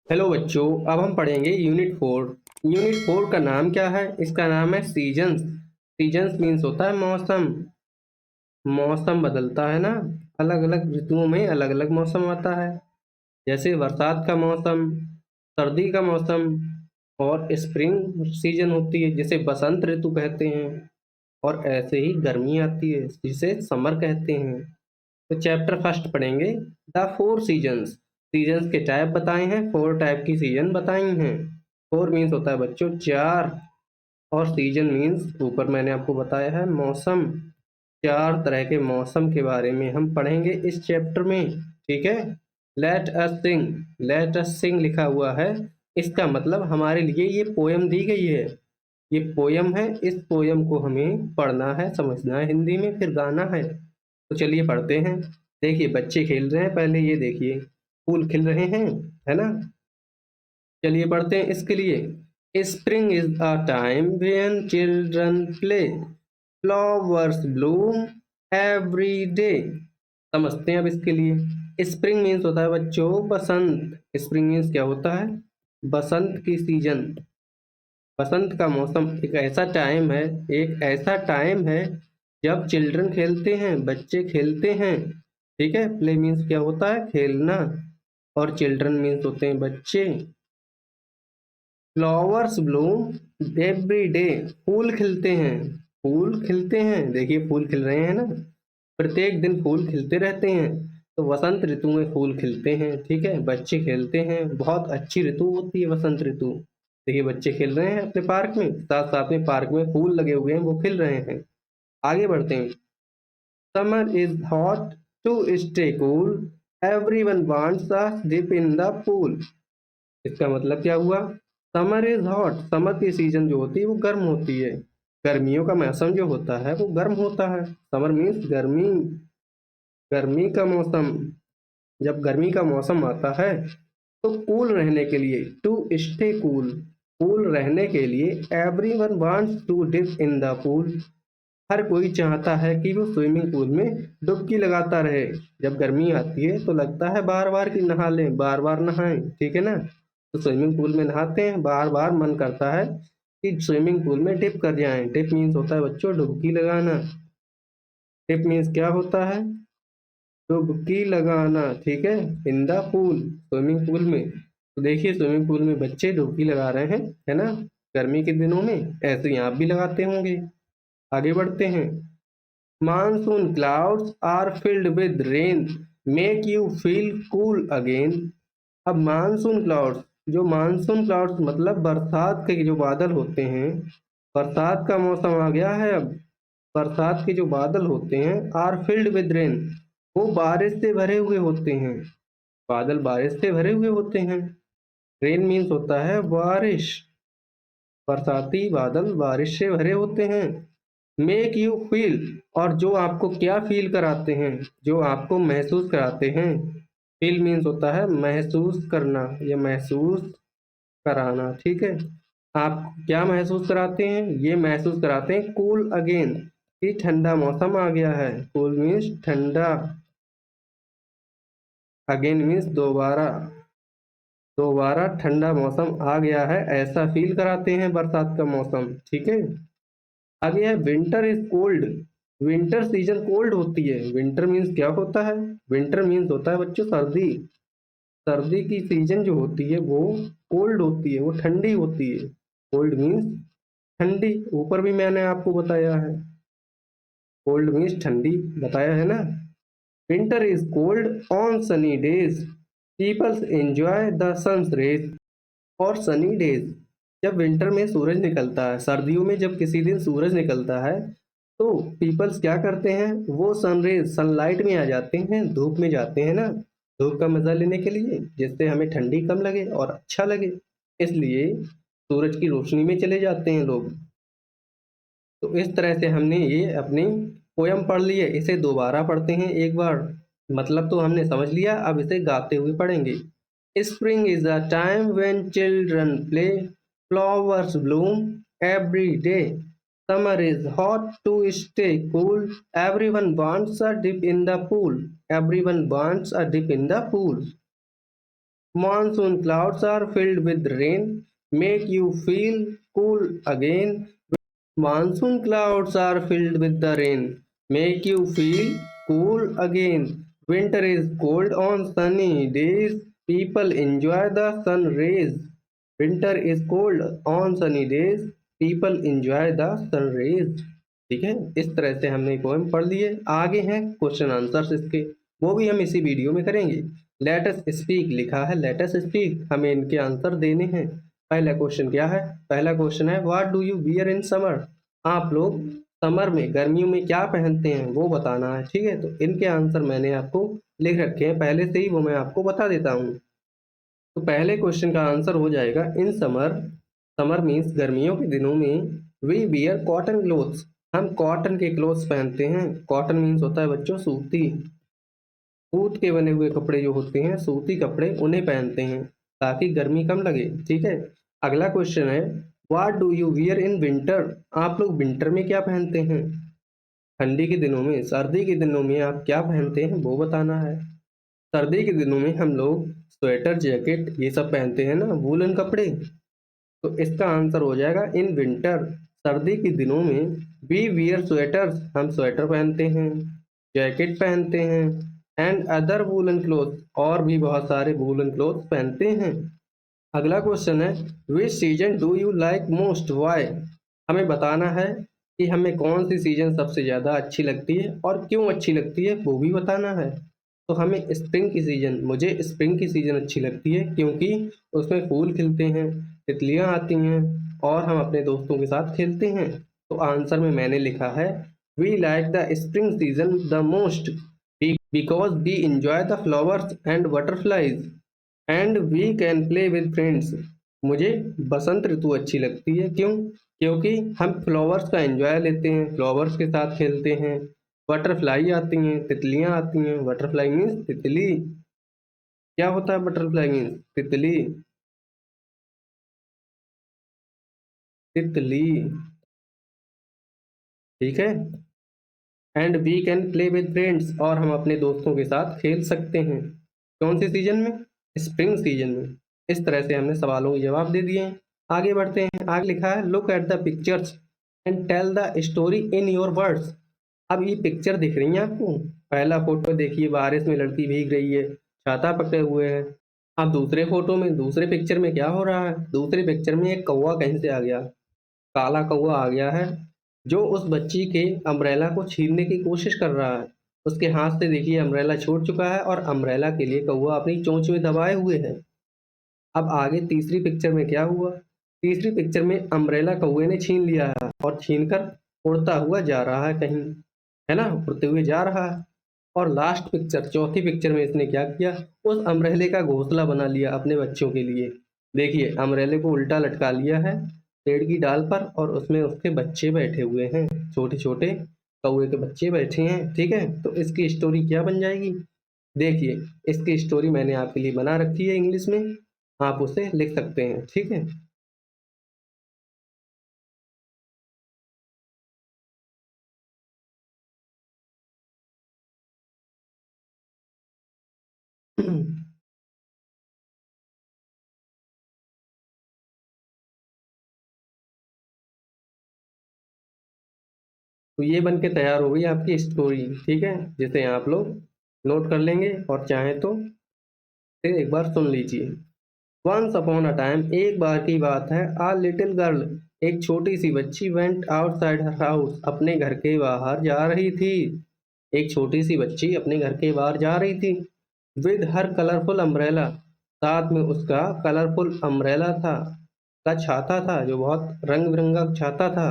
Hello बच्चों, अब हम पढ़ेंगे यूनिट 4। यूनिट 4 का नाम क्या है? इसका नाम है सीजन्स। सीजन्स मीन्स होता है मौसम। मौसम बदलता है ना, अलग अलग ऋतुओं में अलग अलग मौसम आता है। जैसे बरसात का मौसम, सर्दी का मौसम और स्प्रिंग सीजन होती है जिसे बसंत ऋतु कहते हैं। और ऐसे ही गर्मी आती है जिसे समर कहते हैं। तो चैप्टर फर्स्ट पढ़ेंगे, द 4 सीजन्स। सीजन्स के टाइप बताए हैं, 4 टाइप की सीजन बताई हैं। 4 मीन्स होता है बच्चों 4, और सीजन मीन्स ऊपर मैंने आपको बताया है मौसम। 4 तरह के मौसम के बारे में हम पढ़ेंगे इस चैप्टर में, ठीक है। लेट अस सिंग, लेट अस सिंग लिखा हुआ है। इसका मतलब हमारे लिए ये पोयम दी गई है। ये पोयम है, इस पोयम को हमें पढ़ना है, समझना है हिंदी में, फिर गाना है। तो चलिए पढ़ते हैं। देखिए बच्चे खेल रहे हैं, पहले ये देखिए फूल खिल रहे हैं, है ना। चलिए पढ़ते हैं इसके लिए। Spring is a time when children play, flowers bloom every day. समझते हैं अब इसके लिए। स्प्रिंग मीन्स होता है बच्चों बसंत। स्प्रिंग मीन्स क्या होता है? बसंत की सीजन। बसंत का मौसम एक ऐसा टाइम है जब चिल्ड्रन खेलते हैं, बच्चे खेलते हैं। ठीक है, प्ले मीन्स क्या होता है? खेलना। और चिल्ड्रन मीन्स होते हैं बच्चे। फ्लावर्स ब्लूम एवरी डे, फूल खिलते हैं। फूल खिलते हैं, देखिए फूल खिल रहे हैं ना, प्रत्येक दिन फूल खिलते रहते हैं। तो वसंत ऋतु में फूल खिलते हैं, ठीक है, बच्चे खेलते हैं। बहुत अच्छी ऋतु होती है वसंत ऋतु। देखिए बच्चे खेल रहे हैं अपने पार्क में, साथ साथ में पार्क में फूल लगे हुए हैं, वो खिल रहे हैं। आगे बढ़ते हैं। Summer is hot to stay cool, everyone wants a dip in the pool. इसका मतलब क्या हुआ? समर इज हॉट, समर की सीजन जो होती है वो गर्म होती है। गर्मियों का मौसम जो होता है वो गर्म होता है। समर मीन्स गर्मी, गर्मी का मौसम। जब गर्मी का मौसम आता है तो कूल रहने के लिए, टू स्टे कूल, कूल रहने के लिए, everyone wants to dip in the pool, हर कोई चाहता है कि वो स्विमिंग पूल में डुबकी लगाता रहे। जब गर्मी आती है तो लगता है बार बार कि नहा लें, बार बार नहाएं, ठीक है ना। तो स्विमिंग पूल में नहाते हैं, बार बार मन करता है कि स्विमिंग पूल में डिप कर जाएं। डिप मीन्स होता है बच्चों डुबकी लगाना। डिप मीन्स क्या होता है? डुबकी लगाना, ठीक है, इन द पूल, स्विमिंग पूल में। तो देखिए स्विमिंग पूल में बच्चे डुबकी लगा रहे हैं, है ना, गर्मी के दिनों में। ऐसे ही आप भी लगाते होंगे। आगे बढ़ते हैं। Monsoon clouds are filled with rain, make you feel cool again. अब मानसून क्लाउड्स, जो मानसून क्लाउड्स मतलब बरसात के जो बादल होते हैं, बरसात का मौसम आ गया है अब। बरसात के जो बादल होते हैं, आर फिल्ड विद रेन, वो बारिश से भरे हुए होते हैं। बादल बारिश से भरे हुए होते हैं। रेन मीन्स होता है बारिश। बरसाती बादल बारिश से भरे होते हैं। मेक यू फील, और जो आपको क्या फील कराते हैं, जो आपको महसूस कराते हैं। फील मीन्स होता है महसूस करना या महसूस कराना, ठीक है। आप क्या महसूस कराते हैं? ये महसूस कराते हैं कूल अगेन, कि ठंडा मौसम आ गया है। कूल मीन्स ठंडा, अगेन मीन्स दोबारा, दोबारा ठंडा मौसम आ गया है, ऐसा फील कराते हैं बरसात का मौसम, ठीक है। आगे है winter is cold. Winter season cold होती है। विंटर मीन्स क्या होता है? विंटर मीन्स होता है बच्चों सर्दी। सर्दी की सीजन जो होती है वो कोल्ड होती है, वो ठंडी होती है। कोल्ड मीन्स ठंडी, ऊपर भी मैंने आपको बताया है। कोल्ड मीन्स ठंडी, बताया है ना। Winter is cold on sunny days, peoples enjoy the sun's rays. और सनी डेज, जब विंटर में सूरज निकलता है, सर्दियों में जब किसी दिन सूरज निकलता है, तो पीपल्स क्या करते हैं? वो सनरेज, सनलाइट में आ जाते हैं, धूप में जाते हैं ना, धूप का मजा लेने के लिए, जिससे हमें ठंडी कम लगे और अच्छा लगे। इसलिए सूरज की रोशनी में चले जाते हैं लोग। तो इस तरह से हमने ये अपनी पोयम पढ़ ली है। इसे दोबारा पढ़ते हैं एक बार। मतलब तो हमने समझ लिया, अब इसे गाते हुए पढ़ेंगे। Spring is a time when children play, flowers bloom every day, summer is hot to stay cool, everyone wants a dip in the pool, everyone wants a dip in the pool. Monsoon clouds are filled with rain, make you feel cool again. Monsoon clouds are filled with the rain, make you feel cool again. Winter is cold on sunny days, people enjoy the sun rays. Winter is cold on sunny days, people enjoy the sun rays. ठीक है, इस तरह से हमने poem पढ़ लिए। आगे हैं क्वेश्चन आंसर्स इसके, वो भी हम इसी वीडियो में करेंगे। लेट अस स्पीक लिखा है, लेट अस स्पीक, हमें इनके आंसर देने हैं। पहला क्वेश्चन क्या है? पहला क्वेश्चन है what do you wear in summer? आप लोग समर में, गर्मियों में क्या पहनते हैं वो बताना है। ठीक है, तो इनके आंसर मैंने आपको लिख रखे हैं पहले से ही, वो मैं आपको बता देता हूँ। तो पहले क्वेश्चन का आंसर हो जाएगा इन समर, समर मीन्स गर्मियों के दिनों में, वी वियर कॉटन क्लोथ्स, हम कॉटन के क्लोथ्स पहनते हैं। कॉटन मीन्स होता है बच्चों सूती, सूत के बने हुए कपड़े जो होते हैं, सूती कपड़े, उन्हें पहनते हैं ताकि गर्मी कम लगे। ठीक है, अगला क्वेश्चन है what do you wear in winter? आप लोग विंटर में क्या पहनते हैं? ठंडी के दिनों में, सर्दी के दिनों में आप क्या पहनते हैं वो बताना है। सर्दी के दिनों में हम लोग स्वेटर, जैकेट ये सब पहनते हैं ना, वूलन कपड़े। तो इसका आंसर हो जाएगा इन विंटर, सर्दी के दिनों में। वी वियर स्वेटर्स, हम स्वेटर पहनते हैं, जैकेट पहनते हैं, एंड अदर वूलन क्लोथ, और भी बहुत सारे वूलन क्लोथ पहनते हैं। अगला क्वेश्चन है which season do you like most, why? हमें बताना है कि हमें कौन सी सीजन सबसे ज़्यादा अच्छी लगती है और क्यों अच्छी लगती है वो भी बताना है। तो हमें स्प्रिंग की सीज़न, मुझे स्प्रिंग की सीज़न अच्छी लगती है क्योंकि उसमें फूल खिलते हैं, तितलियां आती हैं और हम अपने दोस्तों के साथ खेलते हैं। तो आंसर में मैंने लिखा है we like the spring season the most because we enjoy the flowers and butterflies and we can play with friends. मुझे बसंत ऋतु अच्छी लगती है, क्यों? क्योंकि हम फ्लावर्स का एंजॉय लेते हैं, फ्लावर्स के साथ खेलते हैं, बटरफ्लाई आती हैं, तितलियां आती हैं। बटरफ्लाई मीन्स तितली, क्या होता है बटरफ्लाई मीन्स? तितली, तितली। ठीक है, and we can play with friends, और हम अपने दोस्तों के साथ खेल सकते हैं। कौन से सीजन में? स्प्रिंग सीजन में। इस तरह से हमने सवालों के जवाब दे दिए हैं। आगे बढ़ते हैं, आगे लिखा है look at the pictures and tell the story in your words. अब ये पिक्चर दिख रही है आपको, पहला फोटो देखिए, बारिश में लड़की भीग रही है, छाता पकड़े हुए है। अब दूसरे फोटो में, दूसरे पिक्चर में क्या हो रहा है? दूसरे पिक्चर में एक कौवा कहीं से आ गया, काला कौवा आ गया है, जो उस बच्ची के अम्ब्रेला को छीनने की कोशिश कर रहा है। उसके हाथ से देखिए अम्ब्रेला छूट चुका है और अम्ब्रेला के लिए कौवा अपनी चोंच में दबाए हुए है। अब आगे तीसरी पिक्चर में क्या हुआ? तीसरी पिक्चर में अम्ब्रेला कौवे ने छीन लिया है और छीनकर उड़ता हुआ जा रहा है कहीं, है ना, उड़ते हुए जा रहा है। और लास्ट पिक्चर, चौथी पिक्चर में इसने क्या किया? उस अम्ब्रेले का घोंसला बना लिया अपने बच्चों के लिए। देखिए अम्ब्रेले को उल्टा लटका लिया है पेड़ की डाल पर, और उसमें उसके बच्चे बैठे हुए हैं, छोटे छोटे कौवे के बच्चे बैठे हैं। ठीक है, तो इसकी स्टोरी क्या बन जाएगी? देखिए इसकी स्टोरी मैंने आपके लिए बना रखी है इंग्लिश में, आप उसे लिख सकते हैं। ठीक है तो ये बन के तैयार हो गई आपकी स्टोरी। ठीक है, जिसे आप लोग नोट कर लेंगे और चाहें तो फिर एक बार सुन लीजिए। वंस अपॉन अ टाइम, एक बार की बात है, आ लिटिल गर्ल, एक छोटी सी बच्ची, वेंट आउटसाइड हर हाउस, अपने घर के बाहर जा रही थी। एक छोटी सी बच्ची अपने घर के बाहर जा रही थी, विद हर कलरफुल अम्ब्रेला, साथ में उसका कलरफुल अम्ब्रेला था, का छाता था, जो बहुत रंग बिरंगा छाता था।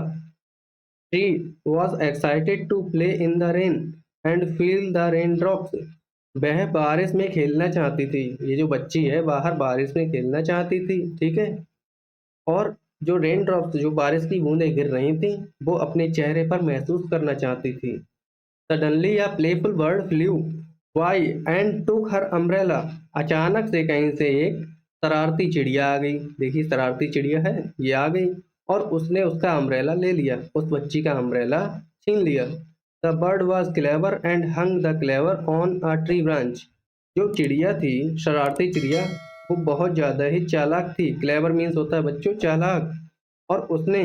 She was excited to play in the rain and feel the rain drops. वह बारिश में खेलना चाहती थी, ये जो बच्ची है बाहर बारिश में खेलना चाहती थी। ठीक है, और जो रेन ड्रॉप्स, जो बारिश की बूंदें गिर रही थी, वो अपने चेहरे पर महसूस करना चाहती थी। Suddenly a playful bird flew by and took her umbrella, अचानक से कहीं से एक शरारती चिड़िया आ गई। देखिए शरारती चिड़िया है, ये आ गई और उसने उसका अम्ब्रेला ले लिया, उस बच्ची का अम्ब्रेला छीन लिया। The bird was clever and hung the clever on a tree branch. जो चिड़िया थी, शरारती चिड़िया, वो बहुत ज़्यादा ही चालाक थी। क्लेवर मीन्स होता है बच्चों चालाक। और उसने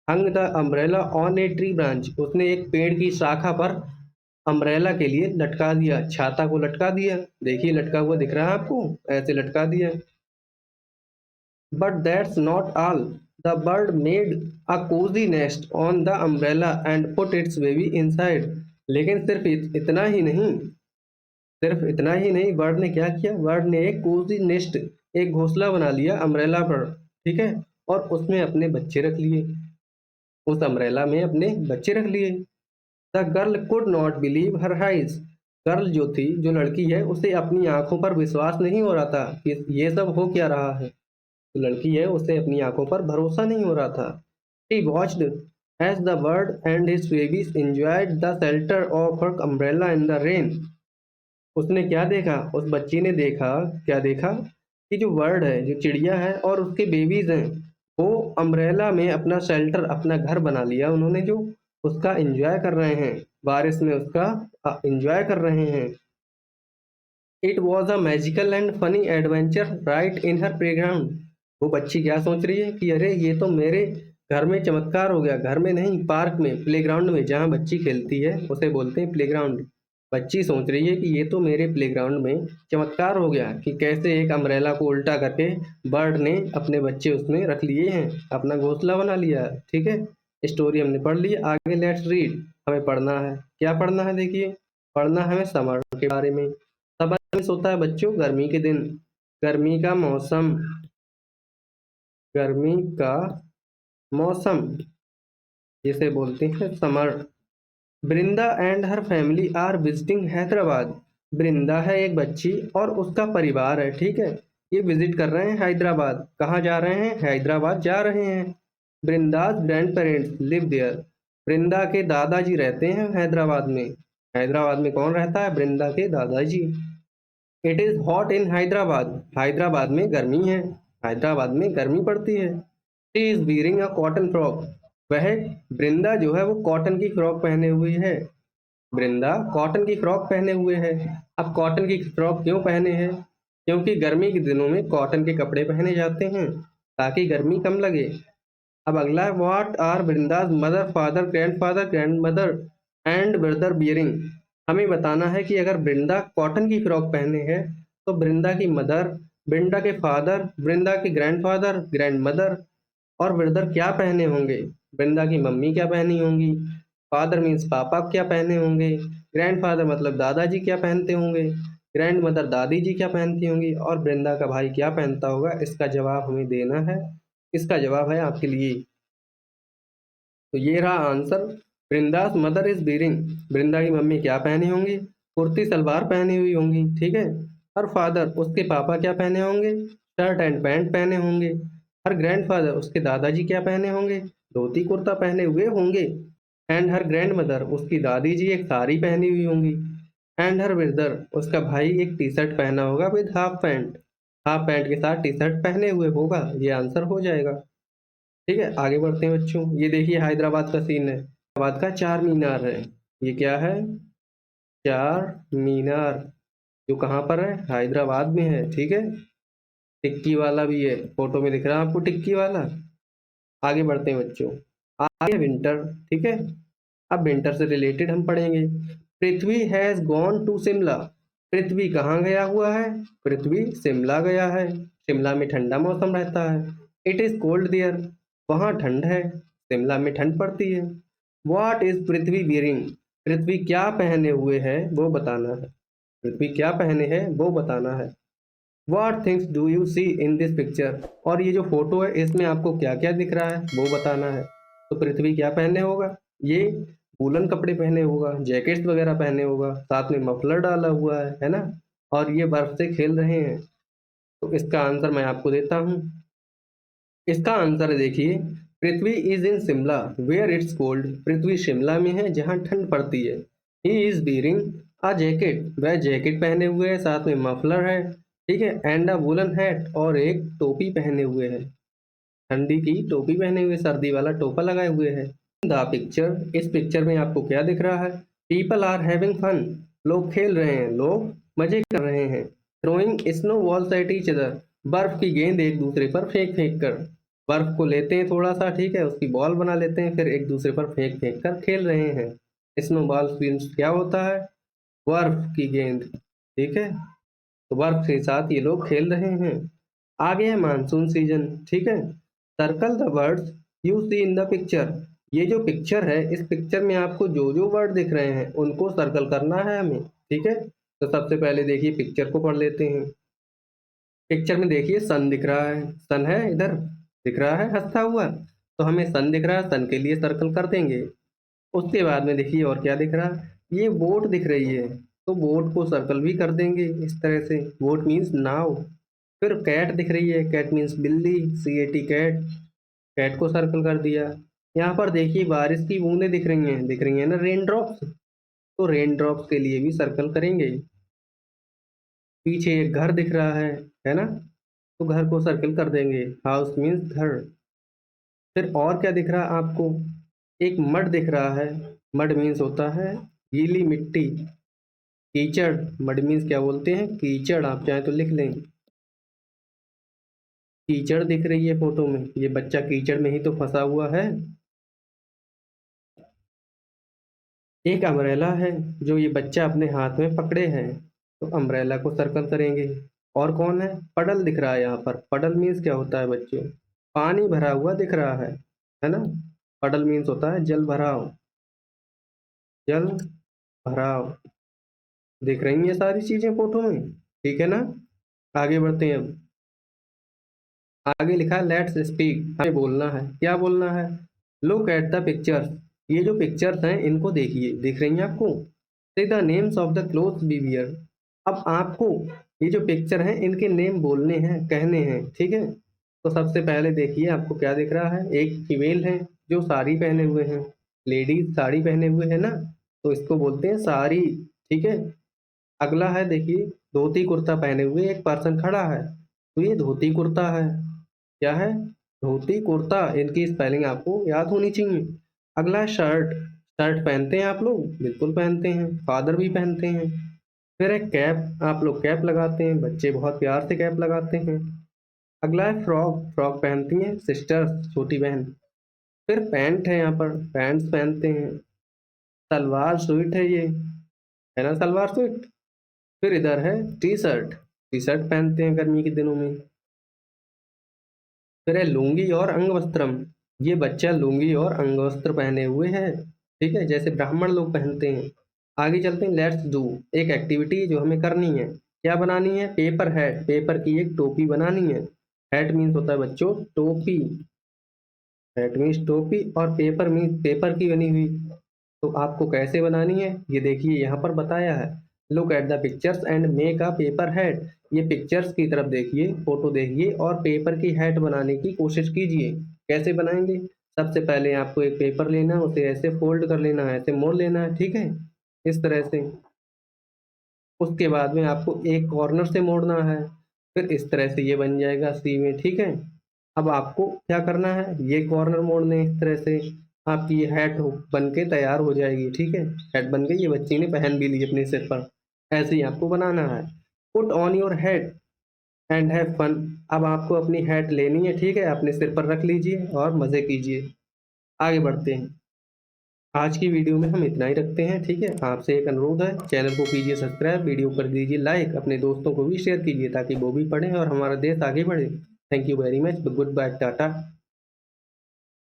hung the umbrella on a tree branch, उसने एक पेड़ की शाखा पर अम्ब्रेला के लिए लटका दिया, छाता को लटका दिया। देखिए लटका हुआ दिख रहा है आपको, ऐसे लटका दिया। But that's not all, the bird made a cosy nest on the umbrella and put its baby inside. लेकिन सिर्फ इतना ही नहीं, सिर्फ इतना ही नहीं, बर्ड ने क्या किया, बर्ड ने एक कोजी नेस्ट, एक घोंसला बना लिया अम्ब्रेला पर, ठीक है, और उसमें अपने बच्चे रख लिए, उस अम्ब्रेला में अपने बच्चे रख लिए। The girl could not believe her eyes, girl जो थी, जो लड़की है, उसे अपनी आंखों पर विश्वास नहीं हो रहा था कि ये सब हो क्या रहा है। जो लड़की है उसे अपनी आंखों पर भरोसा नहीं हो रहा था। She watched as the bird and his babies enjoyed the shelter of her umbrella in the rain. उसने क्या देखा, उस बच्ची ने देखा, क्या देखा कि जो बर्ड है, जो चिड़िया है और उसके बेबीज हैं, वो अम्ब्रेला में अपना शेल्टर, अपना घर बना लिया उन्होंने, जो उसका एंजॉय कर रहे हैं, बारिश में उसका एंजॉय कर रहे हैं। It was a magical and funny adventure right in her playground. वो बच्ची क्या सोच रही है कि अरे ये तो मेरे घर में चमत्कार हो गया, घर में नहीं, पार्क में, प्लेग्राउंड में, जहाँ बच्ची खेलती है उसे बोलते हैं प्लेग्राउंड। बच्ची सोच रही है कि ये तो मेरे प्लेग्राउंड में चमत्कार हो गया कि कैसे एक अम्ब्रेला को उल्टा करके बर्ड ने अपने बच्चे उसमें रख लिए हैं, अपना घोंसला बना लिया है। ठीक है, स्टोरी हमने पढ़ ली, आगे लेट्स रीड। हमें पढ़ना है, क्या पढ़ना है, देखिए पढ़ना है हमें समर के बारे में। समर होता है बच्चों गर्मी के दिन, गर्मी का मौसम, गर्मी का मौसम, जिसे बोलते हैं summer. Vrinda and her family are visiting Hyderabad. Vrinda है एक बच्ची और उसका परिवार है, ठीक है, ये विजिट कर रहे हैं हैदराबाद। कहाँ जा रहे हैं, हैदराबाद जा रहे हैं। वृंदाज ग्रैंड पेरेंट्स लिव देयर। वृंदा के दादाजी रहते हैं हैदराबाद में। हैदराबाद में कौन रहता है, वृंदा के दादाजी। It is hot in Hyderabad, Hyderabad में गर्मी है, हैदराबाद में गर्मी पड़ती है। She is wearing a cotton frock, वह वृंदा जो है वो कॉटन की फ्रॉक पहने हुई है। वृंदा कॉटन की फ्रॉक पहने हुए है। अब कॉटन की फ्रॉक क्यों पहने हैं, क्योंकि गर्मी के दिनों में कॉटन के कपड़े पहने जाते हैं ताकि गर्मी कम लगे। अब अगला है, what are Vrinda's mother father grandfather grandmother and brother bearing. हमें बताना है कि अगर वृंदा कॉटन की फ्रॉक पहने हैं तो वृंदा की मदर, वृंदा के फादर, वृंदा के ग्रैंडफादर ग्रैंड मदर और ब्रदर क्या पहने होंगे। वृंदा की मम्मी क्या पहनी होंगी, फादर मीन्स पापा क्या पहने होंगे, ग्रैंडफादर मतलब दादाजी क्या पहनते होंगे, ग्रैंड मदर दादी जी क्या पहनती होंगी, और वृंदा का भाई क्या पहनता होगा। इसका जवाब हमें देना है। इसका जवाब है आपके लिए, तो ये रहा answer. Vrinda's mother is bearing, वृंदा की मम्मी क्या पहनी होंगी, कुर्ती सलवार पहनी हुई होंगी, ठीक है। और फादर, उसके पापा क्या पहने होंगे, शर्ट एंड पैंट पहने होंगे। हर ग्रैंडफादर, उसके दादाजी क्या पहने होंगे, धोती कुर्ता पहने हुए होंगे। एंड हर ग्रैंड मदर, उसकी दादी जी एक साड़ी पहनी हुई होंगी। एंड हर ब्रदर, उसका भाई एक टी शर्ट पहना होगा with half pant, half pant के साथ टी शर्ट पहने हुए होगा। ये आंसर हो जाएगा। ठीक है, आगे बढ़ते हैं बच्चों। ये देखिए हैदराबाद का सीन है, हैदराबाद का चार मीनार है। ये क्या है, चार मीनार, जो कहाँ पर है, हैदराबाद में है, ठीक है। टिक्की वाला भी है, फोटो में दिख रहा है आपको टिक्की वाला। आगे बढ़ते हैं बच्चों, आगे विंटर, ठीक है। अब विंटर से रिलेटेड हम पढ़ेंगे। पृथ्वी हैज गॉन टू शिमला, पृथ्वी कहाँ गया हुआ है, पृथ्वी शिमला गया है। शिमला में ठंडा मौसम रहता है। इट इज कोल्ड देयर, वहाँ ठंड है, शिमला में ठंड पड़ती है। व्हाट इज पृथ्वी बियरिंग, पृथ्वी क्या पहने हुए है वो बताना है, पृथ्वी क्या पहने हैं वो बताना है। What things do you see in this picture, और ये जो फोटो है इसमें आपको क्या क्या दिख रहा है वो बताना है। तो पृथ्वी क्या पहने होगा, ये वूलन कपड़े पहने होगा, जैकेट्स वगैरह पहने होगा, साथ में मफलर डाला हुआ है ना, और ये बर्फ से खेल रहे हैं। तो इसका आंसर मैं आपको देता हूँ। इसका आंसर है, देखिए, Prithvi is in Shimla where it's cold, Prithvi Shimla में है जहाँ ठंड पड़ती है। He is bearing a jacket, वह जैकेट पहने हुए है, साथ में मफलर है, ठीक है, एंड अ वुलन हैट, और एक टोपी पहने हुए है, ठंडी की टोपी पहने हुए, सर्दी वाला टोपा लगाए हुए है। द पिक्चर, इस पिक्चर में आपको क्या दिख रहा है, पीपल आर हैविंग फन, लोग खेल रहे हैं, लोग मजे कर रहे हैं। Throwing snow balls at each other, बर्फ की गेंद एक दूसरे पर फेंक फेंक कर, बर्फ को लेते हैं थोड़ा सा, ठीक है, उसकी बॉल बना लेते हैं, फिर एक दूसरे पर फेंक फेंक कर खेल रहे हैं। स्नोबॉल मीन्स क्या होता है? बर्फ की गेंद, ठीक है। तो बर्फ के साथ ये लोग खेल रहे हैं। आगे है मानसून सीजन, ठीक है। Circle the words you see in the picture. ये जो पिक्चर है, इस पिक्चर में आपको जो जो वर्ड दिख रहे हैं उनको सर्कल करना है हमें, ठीक है। तो सबसे पहले देखिए पिक्चर को पढ़ लेते हैं। पिक्चर में देखिए सन दिख रहा है, सन है इधर, दिख रहा है हंसता हुआ, तो हमें सन दिख रहा है, सन के लिए सर्कल कर देंगे। उसके बाद में देखिए और क्या दिख रहा है, ये बोट दिख रही है, तो बोट को सर्कल भी कर देंगे इस तरह से, बोट मीन्स नाव। फिर कैट दिख रही है, कैट मीन्स बिल्ली, CAT कैट, कैट को सर्कल कर दिया। यहाँ पर देखिए बारिश की बूंदें दिख रही हैं ना, रेन ड्रॉप्स, तो रेन ड्रॉप्स के लिए भी सर्कल करेंगे। पीछे एक घर दिख रहा है ना, तो घर को सर्कल कर देंगे, हाउस मीन्स घर। फिर और क्या दिख रहा है आपको, एक मड दिख रहा है, मड मीन्स होता है गीली मिट्टी, कीचड़, मड मीन्स क्या बोलते हैं, कीचड़, आप चाहें तो लिख लें। कीचड़ दिख रही है फोटो में, ये बच्चा कीचड़ में ही तो फंसा हुआ है। एक अम्ब्रेला है जो ये बच्चा अपने हाथ में पकड़े है, तो अम्ब्रेला को सर्कल करेंगे। और कौन है, पडल दिख रहा है यहाँ पर, पडल मीन्स क्या होता है बच्चों, पानी भरा हुआ दिख रहा है ना। पडल मीन्स होता है जल भराव, जल भराव। दिख रही हैं सारी चीजें फोटो में, ठीक है ना। आगे बढ़ते हैं अब। आगे लिखा है लेट्स स्पीक, हमें बोलना है, क्या बोलना है, लुक एट द पिक्चर्स। ये जो पिक्चर्स हैं इनको देखिए, दिख रही हैं आपको, say the names of the clothes we wear. अब आपको ये जो पिक्चर हैं इनके नेम बोलने हैं, कहने हैं, ठीक है। तो सबसे पहले देखिए आपको क्या दिख रहा है, एक फीमेल है जो साड़ी पहने हुए हैं, लेडीज साड़ी पहने हुए है ना, तो इसको बोलते हैं साड़ी, ठीक है। अगला है देखिए धोती कुर्ता पहने हुए एक पर्सन खड़ा है, तो ये धोती कुर्ता है, क्या है, धोती कुर्ता, इनकी स्पेलिंग आपको याद होनी चाहिए। अगला है शर्ट, शर्ट पहनते हैं आप लोग, बिल्कुल पहनते हैं, फादर भी पहनते हैं। फिर है कैप, आप लोग कैप लगाते हैं, बच्चे बहुत प्यार से कैप लगाते हैं। अगला है फ्रॉक, फ्रॉक पहनती हैं सिस्टर्स, छोटी बहन। फिर पैंट है, यहाँ पर पैंट्स पहनते हैं। सलवार सूट है ये, है ना सलवार सूट। फिर इधर है टी शर्ट, टी शर्ट पहनते हैं गर्मी के दिनों में। फिर है लुंगी और अंगवस्त्रम, ये बच्चा लुंगी और अंगवस्त्र पहने हुए है, ठीक है, जैसे ब्राह्मण लोग पहनते हैं। आगे चलते हैं, लेट्स डू, एक एक्टिविटी जो हमें करनी है, क्या बनानी है, पेपर हैट, पेपर की एक टोपी बनानी है। हैट मीन्स होता है बच्चों टोपी, हैट मीन्स टोपी, और पेपर मीन्स पेपर की बनी हुई। तो आपको कैसे बनानी है ये देखिए यहाँ पर बताया है, look at the pictures and make a paper hat. ये पिक्चर्स की तरफ देखिए, फोटो देखिए और पेपर की हैट बनाने की कोशिश कीजिए। कैसे बनाएंगे, सबसे पहले आपको एक पेपर लेना है, उसे ऐसे फोल्ड कर लेना है, ऐसे मोड़ लेना है, ठीक है, इस तरह से। उसके बाद में आपको एक कॉर्नर से मोड़ना है, फिर इस तरह से ये बन जाएगा सी में, ठीक है। अब आपको क्या करना है, ये कॉर्नर मोड़ने इस तरह से, आपकी ये हैट बन के तैयार हो जाएगी, ठीक है। हैट बन गई, ये बच्ची ने पहन भी ली अपने सिर पर, ऐसे ही आपको बनाना है। Put on your head and have fun. अब आपको अपनी हैट लेनी है, ठीक है, अपने सिर पर रख लीजिए और मज़े कीजिए। आगे बढ़ते हैं, आज की वीडियो में हम इतना ही रखते हैं, ठीक है। आपसे एक अनुरोध है, चैनल को कीजिए सब्सक्राइब, वीडियो कर दीजिए लाइक, अपने दोस्तों को भी शेयर कीजिए ताकि वो भी पढ़ें और हमारा देश आगे बढ़े। Thank you very much, good bye, Tata.